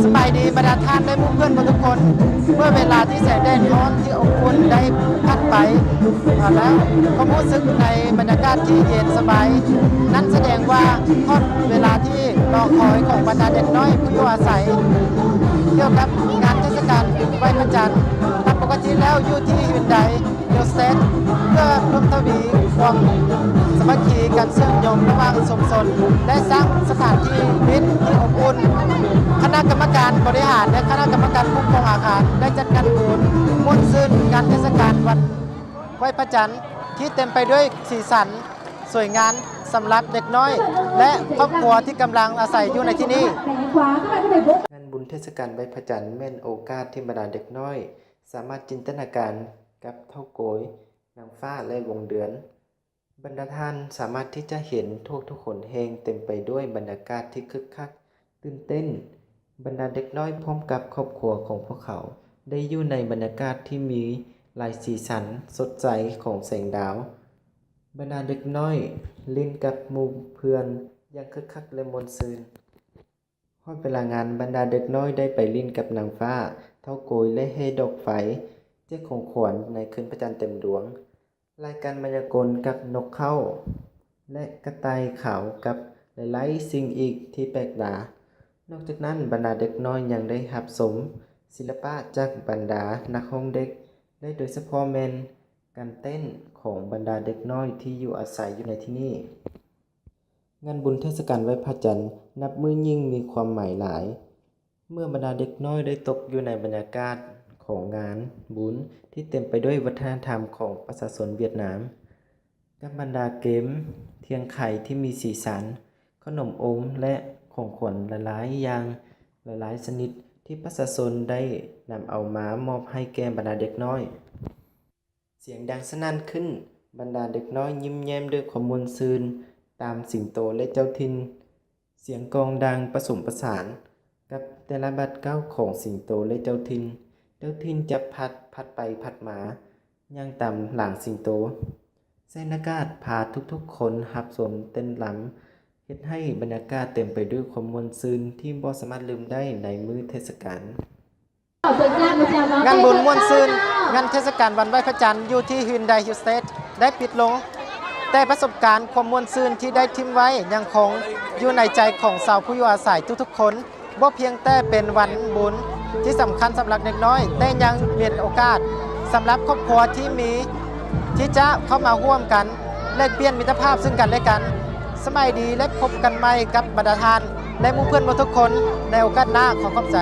สบายดีบรรดาท่านได้มุ่งเพื่อนทุกคนเมื่อเวลาที่แสงแดดร้อนที่อบอุ่นได้พัดไปแล้วก็รู้สึกในบรรยากาศที่เย็นสบายนั่นแสดงว่าทอดเวลาที่รอคอยของบรรดาเด็กน้อยผู้อยู่อาศัยเกี่ยวกับงานเทศกาลไหว้พระจันทร์ตามปกติแล้วอยู่ที่ฮินไดเดลสเตทเพื่อเพิ่มทวีความสามัคคีการเชื่อมโยงระหว่างชุมชนได้สร้างสถานที่มิตรที่อบอุ่นคณะกรรมการบริหารและคณะกรรมการคุ้มครองอาคารได้จัดการบุญมุ่นซื่นงานเทศกาลวันไหว้พระจันทร์ที่เต็มไปด้วยสีสันสวยงามสำหรับเด็กน้อยและครอบครัวที่กำลังอาศัยอยู่ในที่นี้งานบุญเทศกาลไหว้พระจันทร์แม่นโอกาสที่บรรดาเด็กน้อยสามารถจินตนาการกับเท่าโกยนางฟ้าและวงเดือนบรรดาท่านสามารถที่จะเห็นทุกคนแห่งเต็มไปด้วยบรรยากาศที่คึกคักตื่นเต้นบรรดาเด็กน้อยพร้อมกับครอบครัวของพวกเขาได้อยู่ในบรรยากาศที่มีหลายสีสันสดใสของแสงดาวบรรดาเด็กน้อยเล่นกับหมู่เพื่อนอย่างคึกคักและมนต์ซื่นพอเวลางานบรรดาเด็กน้อยได้ไปเล่นกับนางฟ้าเท่าโกยและเฮดอกไฟแจกของขวัญในคืนพระจันทร์เต็มดวงรายการมายากลกับนกเข้าและกระต่ายขาวกับหลายๆสิ่งอีกที่แปลกตานอกจากนั้นบรรดาเด็กน้อยยังได้รับชมศิลปะจากบรรดานักร้องเด็กและโดยเฉพาะแมนการเต้นของบรรดาเด็กน้อยที่อยู่อาศัยอยู่ในที่นี่งานบุญเทศกาลไหว้พระจันทร์นับมื้อยิ่งมีความหมายหลายเมื่อบรรดาเด็กน้อยได้ตกอยู่ในบรรยากาศของงานบุญที่เต็มไปด้วยวัฒนธรรมของประชาชนเวียดนามกับบรรดาเกมเทียงไข่ที่มีสีสันขนมอมและของขวัญหลายๆอย่างหลายๆชนิดที่ประชาชนได้นำเอามามอบให้แก่บรรดาเด็กน้อยเสียงดังสนั่นขึ้นบรรดาเด็กน้อยยิ้มแย้มด้วยความม่วนซื่นตามสิงโตและเจ้าถิ่นเสียงกลองดังผสมผสานกับแต่ละบัดก้าวของสิงโตและเจ้าถิ่นจะพัดไปพัดมาย่างตามหลังสิงโตแสงอากาศพาทุกๆคนหับสมเต้นรำเฮ็ดให้บรรยากาศเต็มไปด้วยความม่วนซื่นที่บ่สามารถลืมได้ในมื้อเทศกาลงานบุญม่วนซื่นงานเทศกาลวันไหว้พระจันทร์อยู่ที่ฮินไดฮิลสเตทได้ปิดลงแต่ประสบการณ์ความม่วนซื่นที่ได้ทิ้งไว้ยังคงอยู่ในใจของชาวผู้อยู่อาศัยทุกๆคนบ่เพียงแต่เป็นวันบุญที่สำคัญสำหรับเด็กน้อยแต่ยังเป็นโอกาสสำหรับครอบครัวที่จะเข้ามาร่วมกันแลกเปลี่ยนมิตรภาพซึ่งกันและกันสมัยดีและพบกันใหม่กับบรรดาทานและหมู่เพื่อนทุกคนในโอกาสหน้าขอขอบใจ